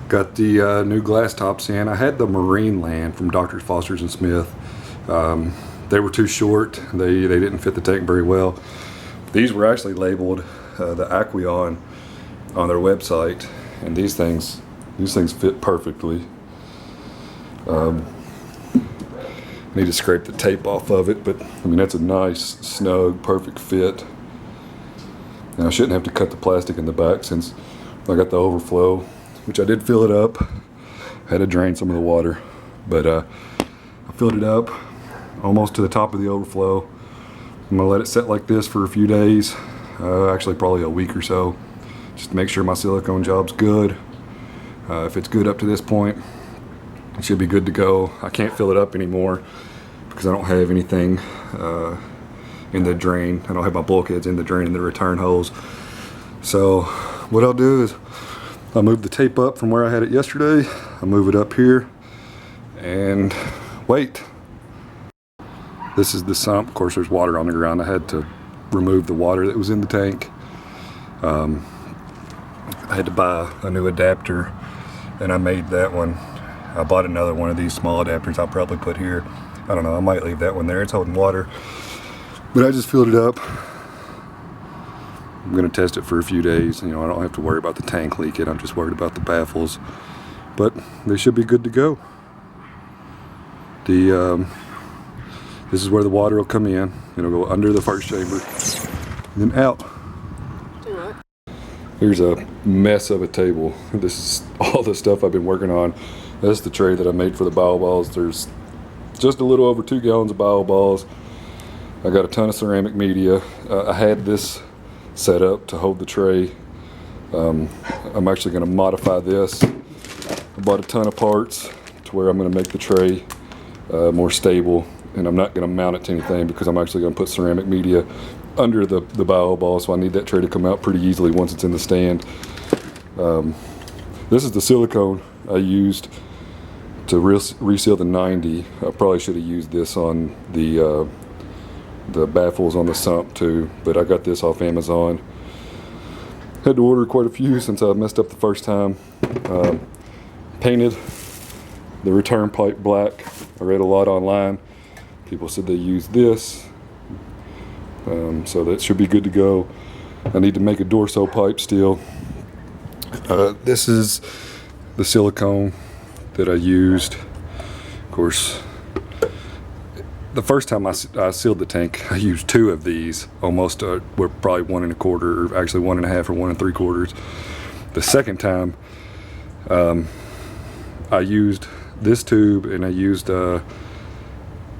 Got the new glass tops in. I had the Marine Land from Dr. Foster's and Smith. They were too short. They didn't fit the tank very well. These were actually labeled the Aqueon on their website, and these things fit perfectly. Need to scrape the tape off of it, but I mean, that's a nice, snug, perfect fit. And I shouldn't have to cut the plastic in the back since I got the overflow, which I did fill it up. I had to drain some of the water, but I filled it up almost to the top of the overflow. I'm gonna let it set like this for a few days, actually probably a week or so, just to make sure my silicone job's good. If it's good up to this point, it should be good to go. I can't fill it up anymore because I don't have anything in the drain. I don't have my bulkheads in the drain in the return holes. So what I'll do is I'll move the tape up from where I had it yesterday. I'll move it up here and wait. This is the sump. Of course, there's water on the ground. I had to remove the water that was in the tank. I had to buy a new adapter, and I made that one. I bought another one of these small adapters I'll probably put here. I don't know, I might leave that one there. It's holding water. But I just filled it up. I'm gonna test it for a few days. You know, I don't have to worry about the tank leaking. I'm just worried about the baffles. But they should be good to go. This is where the water will come in. It'll go under the first chamber, and then out. Here's a mess of a table. This is all the stuff I've been working on. That's the tray that I made for the bio balls. There's just a little over 2 gallons of bio balls. I got a ton of ceramic media. I had this set up to hold the tray. I'm actually going to modify this. I bought a ton of parts to where I'm going to make the tray more stable, and I'm not going to mount it to anything because I'm actually going to put ceramic media under the bio ball, so I need that tray to come out pretty easily once it's in the stand. This is the silicone I used to reseal the 90. I probably should have used this on the baffles on the sump too, but I got this off Amazon. Had to order quite a few since I messed up the first time. Painted the return pipe black. I read a lot online. People said they use this, so that should be good to go. I need to make a Dorso pipe still. This is the silicone that I used. Of course, the first time I sealed the tank, I used 2 of these. Almost were probably 1 1/4, or actually 1 1/2 or 1 3/4. The second time, I used this tube, and I used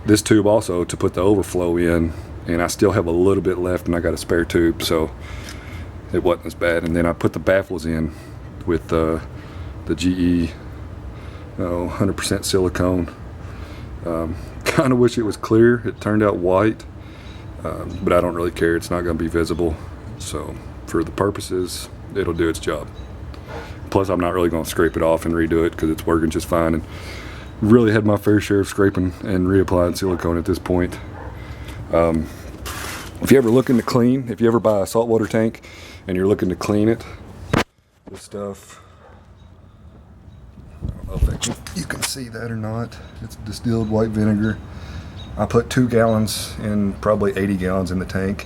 this tube also to put the overflow in, and I still have a little bit left, and I got a spare tube, so it wasn't as bad. And then I put the baffles in with the GE 100% silicone. Kind of wish it was clear. It turned out white, but I don't really care. It's not going to be visible, so for the purposes, it'll do its job. Plus, I'm not really going to scrape it off and redo it because it's working just fine, and really had my fair share of scraping and reapplying silicone at this point. If you ever looking to clean, if you ever buy a saltwater tank and you're looking to clean it, this stuff, I don't know if you can see that or not. It's distilled white vinegar. I put 2 gallons in, probably 80 gallons in the tank,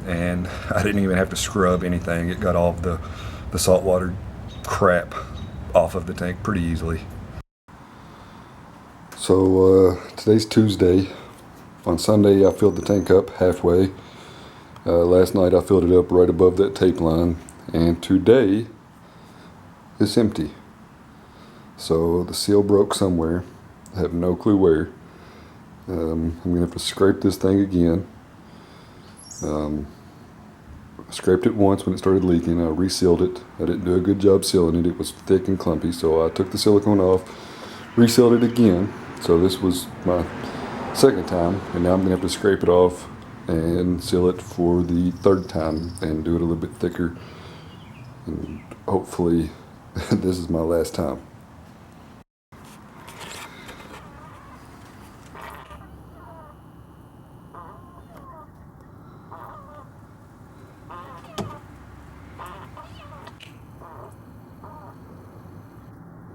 and I didn't even have to scrub anything. It got all of the saltwater crap off of the tank pretty easily. So today's Tuesday. On Sunday I filled the tank up halfway. Last night I filled it up right above that tape line, and today it's empty. So the seal broke somewhere. I have no clue where. I'm gonna have to scrape this thing again. I scraped it once when it started leaking. I resealed it. I didn't do a good job sealing it. It was thick and clumpy, so I took the silicone off, resealed it again. So this was my second time, and now I'm gonna have to scrape it off and seal it for the 3rd time and do it a little bit thicker, and hopefully this is my last time.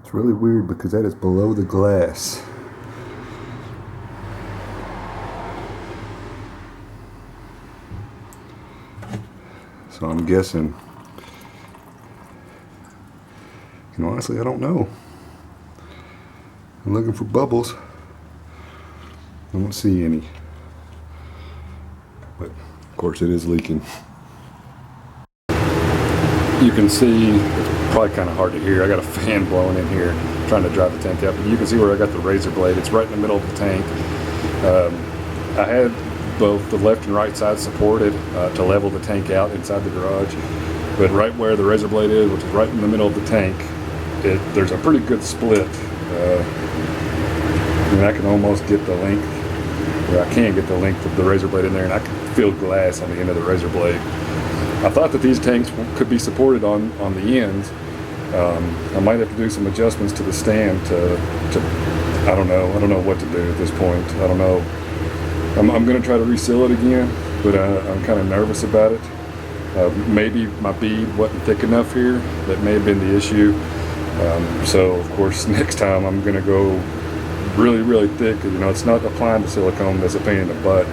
It's really weird because that is below the glass. So I'm guessing, and honestly I don't know. I'm looking for bubbles. I don't see any. But of course it is leaking. You can see, it's probably kind of hard to hear. I got a fan blowing in here trying to drive the tank out, but you can see where I got the razor blade. It's right in the middle of the tank. I had both the left and right side supported to level the tank out inside the garage, but right where the razor blade is, which is right in the middle of the tank, there's a pretty good split. And I can almost get the length, or I can get the length of the razor blade in there, and I can feel glass on the end of the razor blade. I thought that these tanks could be supported on the ends. I might have to do some adjustments to the stand to I don't know what to do at this point. I don't know. I'm going to try to reseal it again, but I'm kind of nervous about it. Maybe my bead wasn't thick enough here. That may have been the issue. So of course next time I'm going to go really, really thick. You know, it's not applying the silicone that's a pain in the butt.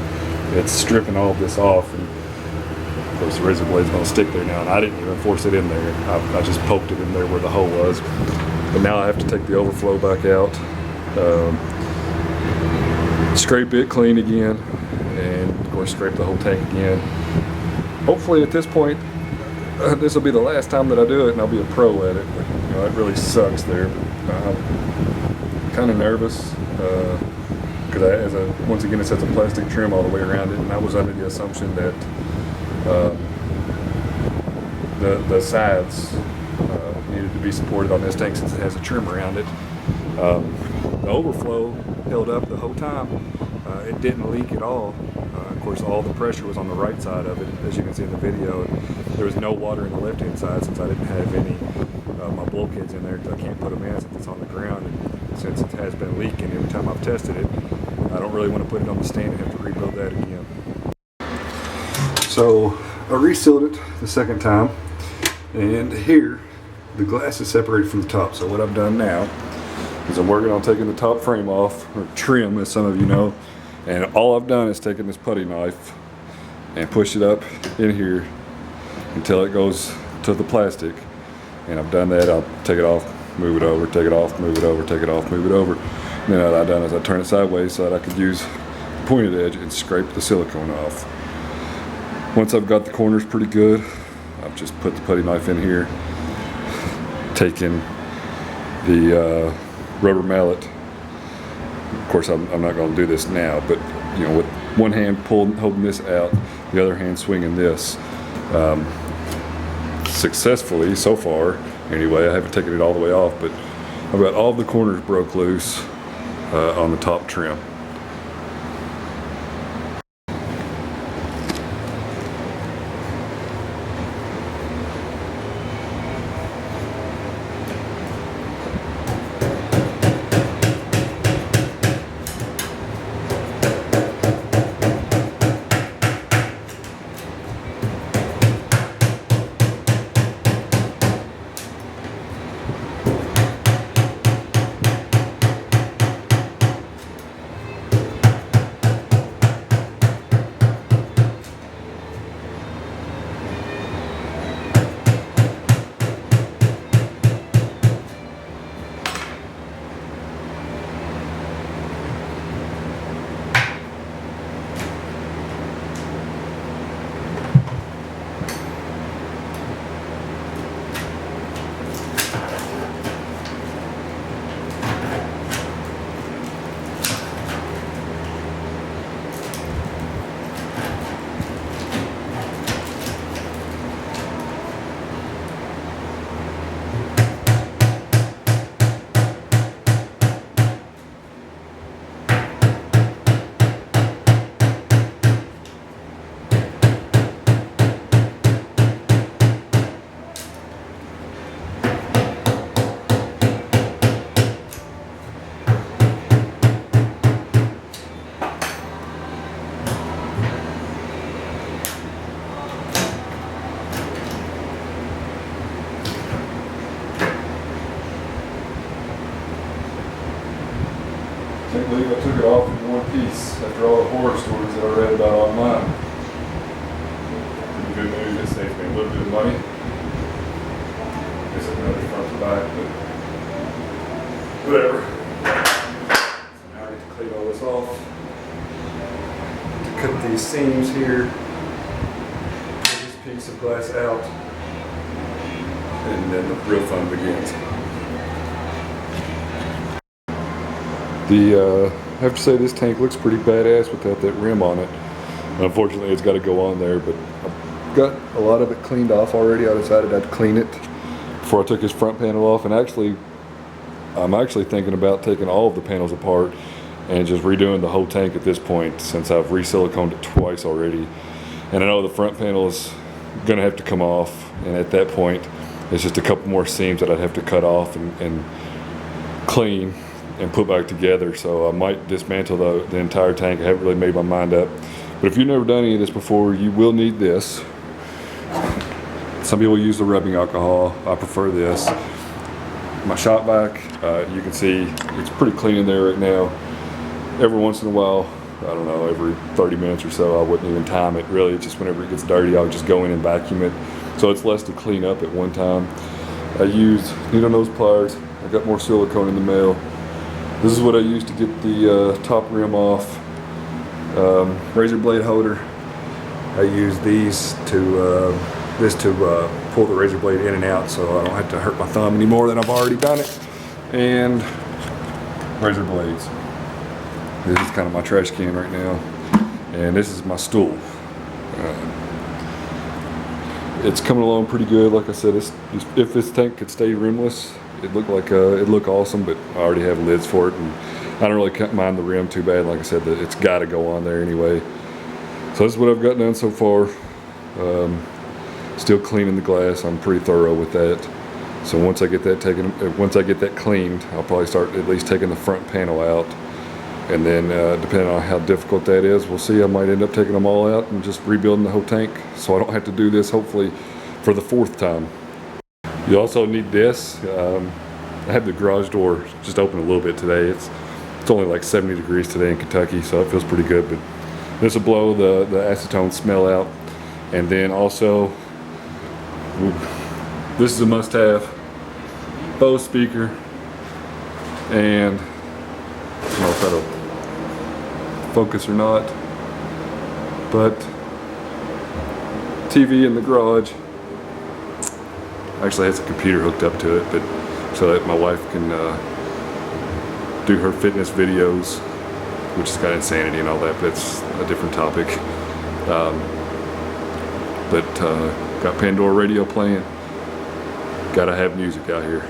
It's stripping all of this off, and of course the razor blade's going to stick there now, and I didn't even force it in there. I just poked it in there where the hole was. But now I have to take the overflow back out, scrape it clean again, and of course scrape the whole tank again. Hopefully at this point, this will be the last time that I do it, and I'll be a pro at it. But, you know, it really sucks there. I'm kind of nervous because once again it has a plastic trim all the way around it, and I was under the assumption that the sides needed to be supported on this tank since it has a trim around it. The overflow held up the whole time. It didn't leak at all. Of course, all the pressure was on the right side of it, as you can see in the video. There was no water in the left-hand side since I didn't have any my bulkheads in there. I can't put them in since it's on the ground, and since it has been leaking every time I've tested it, I don't really want to put it on the stand and have to rebuild that again. So I resealed it the second time, and here the glass is separated from the top. So what I've done now is I'm working on taking the top frame off, or trim as some of you know, and all I've done is taken this putty knife and push it up in here until it goes to the plastic. And I've done that. I'll take it off, move it over, take it off, move it over, take it off, move it over. And then what I've done is I turn it sideways so that I could use the pointed edge and scrape the silicone off. Once I've got the corners pretty good, I've just put the putty knife in here, taken the rubber mallet. Of course, I'm not going to do this now, but you know, with one hand holding this out, the other hand swinging this. Successfully so far. Anyway, I haven't taken it all the way off, but I've got all the corners broke loose on the top trim. can't believe I took it off in one piece after all the horror stories that I read about online. Pretty good news, it saves me a little bit of money. Guess another front to back, but whatever. So now I get to clean all this off. To cut these seams here. Pull this piece of glass out. And then the real fun begins. I have to say this tank looks pretty badass without that rim on it. Unfortunately, it's got to go on there, but I've got a lot of it cleaned off already. I decided I'd clean it before I took his front panel off, and I'm actually thinking about taking all of the panels apart and just redoing the whole tank at this point, since I've re-siliconed it twice already. And I know the front panel is gonna have to come off, and at that point, it's just a couple more seams that I'd have to cut off and clean and put back together. So I might dismantle the entire tank. I haven't really made my mind up. But if you've never done any of this before, you will need this. Some people use the rubbing alcohol. I prefer this. My shop vac, you can see it's pretty clean in there right now. Every once in a while, I don't know, every 30 minutes or so, I wouldn't even time it really. Just whenever it gets dirty, I'll just go in and vacuum it. So it's less to clean up at one time. I used needle nose pliers. I got more silicone in the mail. This is what I used to get the top rim off. Razor blade holder. I use these to pull the razor blade in and out, so I don't have to hurt my thumb anymore than I've already done it. And razor blades. This is kind of my trash can right now, and this is my stool. It's coming along pretty good. Like I said, if this tank could stay rimless, it'd look awesome. But I already have lids for it, and I don't really mind the rim too bad. Like I said, it's got to go on there anyway. So this is what I've got done so far. Still cleaning the glass. I'm pretty thorough with that. So once I get that cleaned, I'll probably start at least taking the front panel out. And then depending on how difficult that is, we'll see. I might end up taking them all out and just rebuilding the whole tank, so I don't have to do this hopefully for the 4th time. You also need this. I have the garage door just open a little bit today. It's only like 70 degrees today in Kentucky, so it feels pretty good. But this will blow the acetone smell out. And then also, this is a must-have. Bose speaker, and I don't know if that'll focus or not, but TV in the garage. Actually has a computer hooked up to it, but so that my wife can do her fitness videos, which is kind of insanity and all that, but it's a different topic. Got Pandora radio playing. Gotta have music out here.